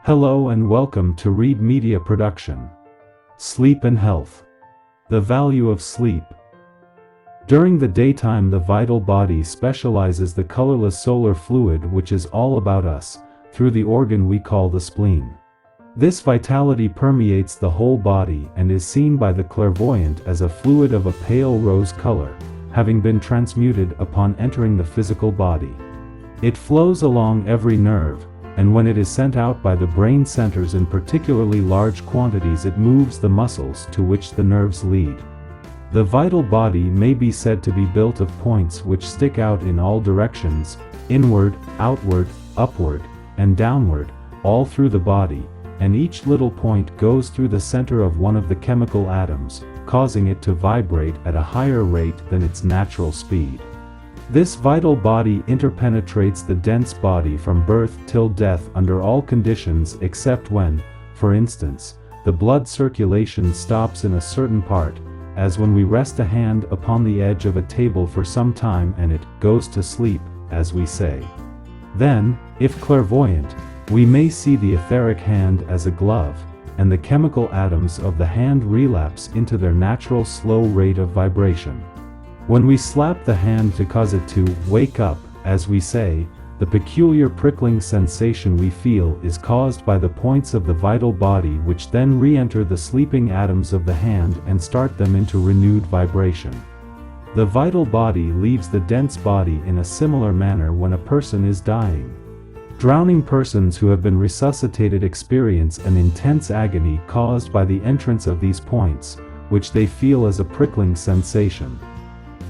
Hello and welcome to Read Media Production. Sleep and Health. The value of sleep. During the daytime, the vital body specializes the colorless solar fluid which is all about us, through the organ we call the spleen. This vitality permeates the whole body and is seen by the clairvoyant as a fluid of a pale rose color, having been transmuted upon entering the physical body. It flows along every nerve, and when it is sent out by the brain centers in particularly large quantities, it moves the muscles to which the nerves lead. The vital body may be said to be built of points which stick out in all directions, inward, outward, upward, and downward, all through the body, and each little point goes through the center of one of the chemical atoms, causing it to vibrate at a higher rate than its natural speed. This vital body interpenetrates the dense body from birth till death under all conditions except when, for instance, the blood circulation stops in a certain part, as when we rest a hand upon the edge of a table for some time and it goes to sleep, as we say. Then, if clairvoyant, we may see the etheric hand as a glove, and the chemical atoms of the hand relapse into their natural slow rate of vibration. When we slap the hand to cause it to wake up, as we say, the peculiar prickling sensation we feel is caused by the points of the vital body which then re-enter the sleeping atoms of the hand and start them into renewed vibration. The vital body leaves the dense body in a similar manner when a person is dying. Drowning persons who have been resuscitated experience an intense agony caused by the entrance of these points, which they feel as a prickling sensation.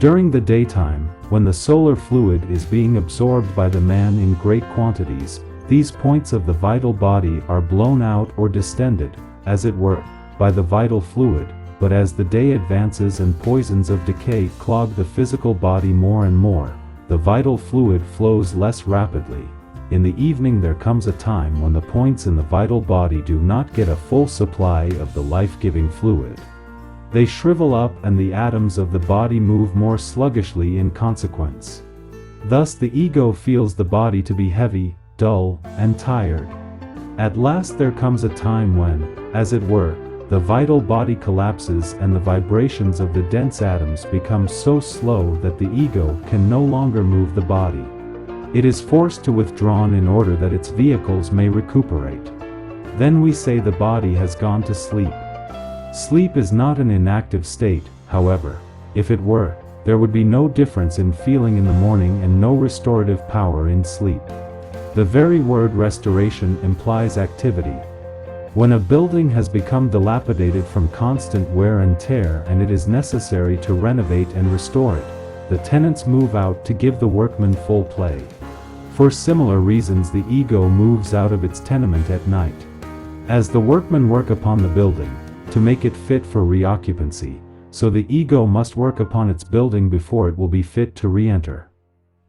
During the daytime, when the solar fluid is being absorbed by the man in great quantities, these points of the vital body are blown out or distended, as it were, by the vital fluid, but as the day advances and poisons of decay clog the physical body more and more, the vital fluid flows less rapidly. In the evening there comes a time when the points in the vital body do not get a full supply of the life-giving fluid. They shrivel up and the atoms of the body move more sluggishly in consequence. Thus the ego feels the body to be heavy, dull, and tired. At last there comes a time when, as it were, the vital body collapses and the vibrations of the dense atoms become so slow that the ego can no longer move the body. It is forced to withdraw in order that its vehicles may recuperate. Then we say the body has gone to sleep. Sleep is not an inactive state, however. If it were, there would be no difference in feeling in the morning and no restorative power in sleep. The very word restoration implies activity. When a building has become dilapidated from constant wear and tear and it is necessary to renovate and restore it, the tenants move out to give the workmen full play. For similar reasons the ego moves out of its tenement at night. As the workmen work upon the building, to make it fit for reoccupancy, so the ego must work upon its building before it will be fit to re-enter.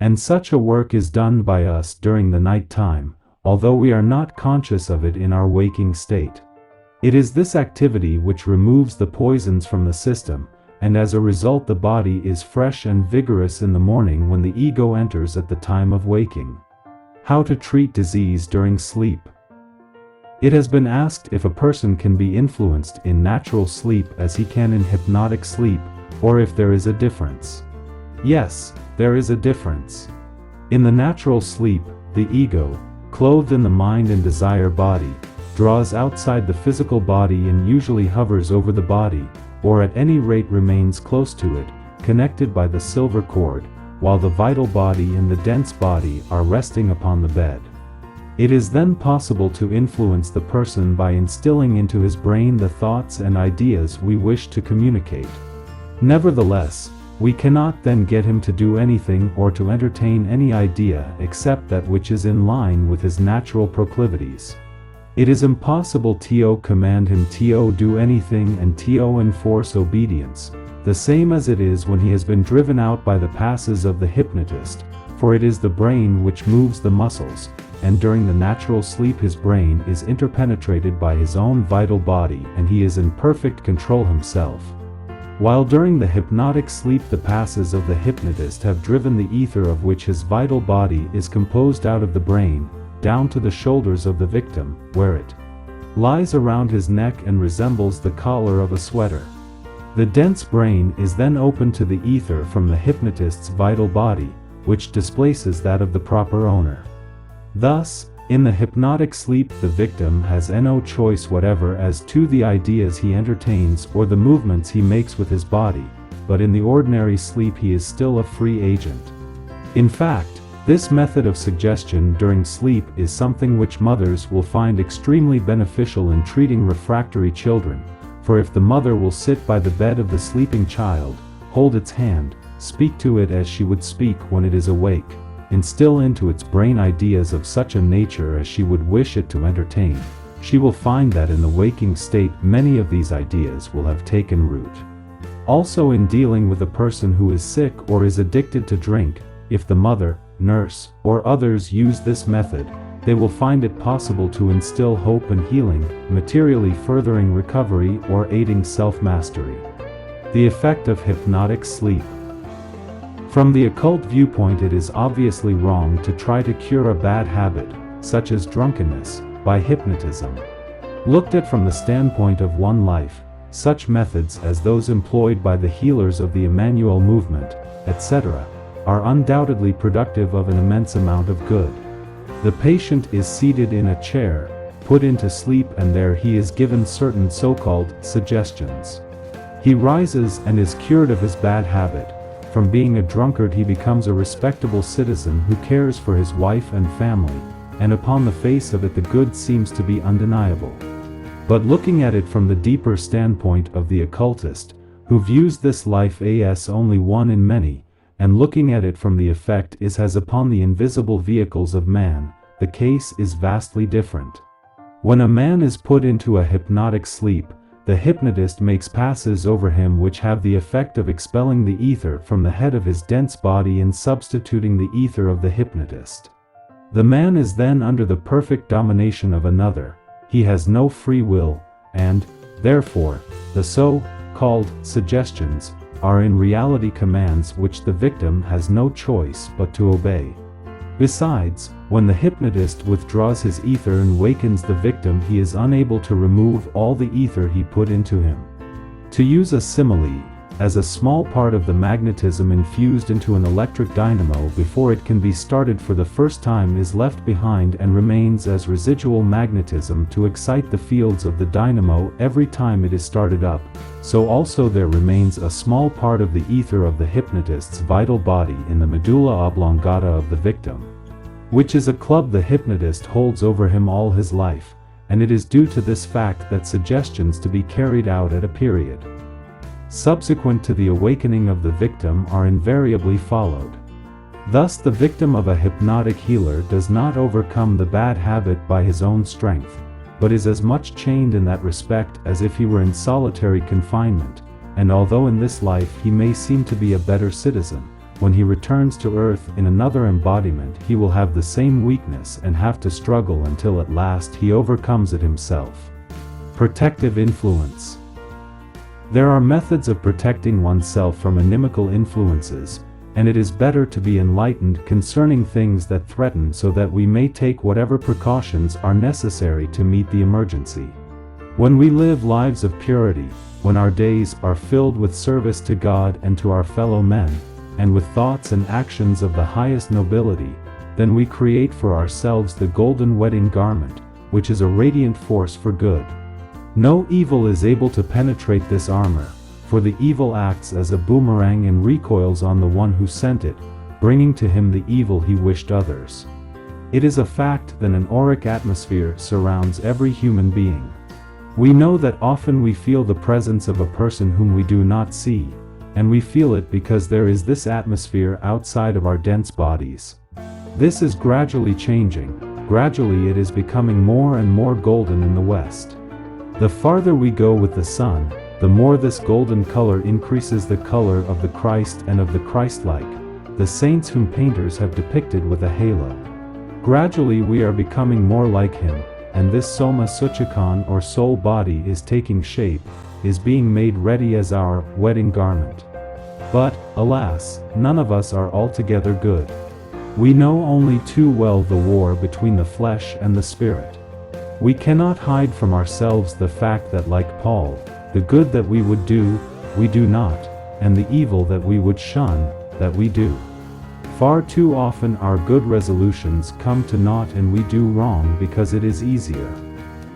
And such a work is done by us during the night time, although we are not conscious of it in our waking state. It is this activity which removes the poisons from the system, and as a result the body is fresh and vigorous in the morning when the ego enters at the time of waking. How to treat disease during sleep. It has been asked if a person can be influenced in natural sleep as he can in hypnotic sleep, or if there is a difference. Yes, there is a difference. In the natural sleep, the ego, clothed in the mind and desire body, draws outside the physical body and usually hovers over the body, or at any rate remains close to it, connected by the silver cord, while the vital body and the dense body are resting upon the bed. It is then possible to influence the person by instilling into his brain the thoughts and ideas we wish to communicate. Nevertheless, we cannot then get him to do anything or to entertain any idea except that which is in line with his natural proclivities. It is impossible to command him to do anything and to enforce obedience, the same as it is when he has been driven out by the passes of the hypnotist, for it is the brain which moves the muscles, and during the natural sleep his brain is interpenetrated by his own vital body and he is in perfect control himself. While during the hypnotic sleep the passes of the hypnotist have driven the ether of which his vital body is composed out of the brain, down to the shoulders of the victim, where it lies around his neck and resembles the collar of a sweater. The dense brain is then opened to the ether from the hypnotist's vital body, which displaces that of the proper owner. Thus, in the hypnotic sleep the victim has no choice whatever as to the ideas he entertains or the movements he makes with his body, but in the ordinary sleep he is still a free agent. In fact, this method of suggestion during sleep is something which mothers will find extremely beneficial in treating refractory children, for if the mother will sit by the bed of the sleeping child, hold its hand, speak to it as she would speak when it is awake, instill into its brain ideas of such a nature as she would wish it to entertain, she will find that in the waking state many of these ideas will have taken root. Also, in dealing with a person who is sick or is addicted to drink, if the mother, nurse, or others use this method, they will find it possible to instill hope and healing, materially furthering recovery or aiding self-mastery. The effect of hypnotic sleep. From the occult viewpoint, it is obviously wrong to try to cure a bad habit, such as drunkenness, by hypnotism. Looked at from the standpoint of one life, such methods as those employed by the healers of the Emmanuel movement, etc., are undoubtedly productive of an immense amount of good. The patient is seated in a chair, put into sleep, and there he is given certain so-called suggestions. He rises and is cured of his bad habit. From being a drunkard he becomes a respectable citizen who cares for his wife and family, and upon the face of it the good seems to be undeniable. But looking at it from the deeper standpoint of the occultist, who views this life as only one in many, and looking at it from the effect it has upon the invisible vehicles of man, the case is vastly different. When a man is put into a hypnotic sleep, the hypnotist makes passes over him which have the effect of expelling the ether from the head of his dense body and substituting the ether of the hypnotist. The man is then under the perfect domination of another, he has no free will, and, therefore, the so-called suggestions are in reality commands which the victim has no choice but to obey. Besides, when the hypnotist withdraws his ether and wakens the victim, he is unable to remove all the ether he put into him. To use a simile, as a small part of the magnetism infused into an electric dynamo before it can be started for the first time is left behind and remains as residual magnetism to excite the fields of the dynamo every time it is started up, so also there remains a small part of the ether of the hypnotist's vital body in the medulla oblongata of the victim, which is a club the hypnotist holds over him all his life, and it is due to this fact that suggestions to be carried out at a period subsequent to the awakening of the victim are invariably followed. Thus the victim of a hypnotic healer does not overcome the bad habit by his own strength, but is as much chained in that respect as if he were in solitary confinement, and although in this life he may seem to be a better citizen, when he returns to earth in another embodiment he will have the same weakness and have to struggle until at last he overcomes it himself. Protective influence. There are methods of protecting oneself from inimical influences, and it is better to be enlightened concerning things that threaten so that we may take whatever precautions are necessary to meet the emergency. When we live lives of purity, when our days are filled with service to God and to our fellow men, and with thoughts and actions of the highest nobility, then we create for ourselves the golden wedding garment, which is a radiant force for good. No evil is able to penetrate this armor, for the evil acts as a boomerang and recoils on the one who sent it, bringing to him the evil he wished others. It is a fact that an auric atmosphere surrounds every human being. We know that often we feel the presence of a person whom we do not see, and we feel it because there is this atmosphere outside of our dense bodies. This is gradually changing, gradually it is becoming more and more golden in the west. The farther we go with the sun, the more this golden color increases the color of the Christ and of the Christ-like, the saints whom painters have depicted with a halo. Gradually we are becoming more like him, and this Soma Suchikon or soul body is taking shape, is being made ready as our wedding garment. But, alas, none of us are altogether good. We know only too well the war between the flesh and the spirit. We cannot hide from ourselves the fact that, like Paul, the good that we would do, we do not, and the evil that we would shun, that we do. Far too often our good resolutions come to naught and we do wrong because it is easier.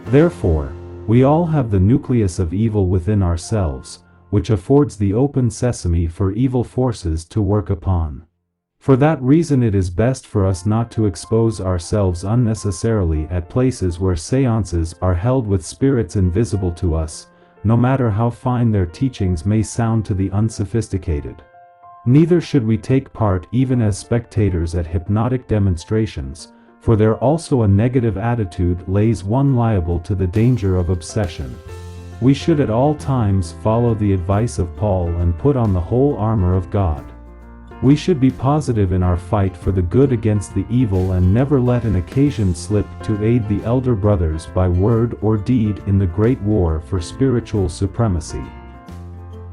Therefore, we all have the nucleus of evil within ourselves, which affords the open sesame for evil forces to work upon. For that reason it is best for us not to expose ourselves unnecessarily at places where seances are held with spirits invisible to us, no matter how fine their teachings may sound to the unsophisticated. Neither should we take part even as spectators at hypnotic demonstrations, for there also a negative attitude lays one liable to the danger of obsession. We should at all times follow the advice of Paul and put on the whole armor of God. We should be positive in our fight for the good against the evil and never let an occasion slip to aid the elder brothers by word or deed in the great war for spiritual supremacy.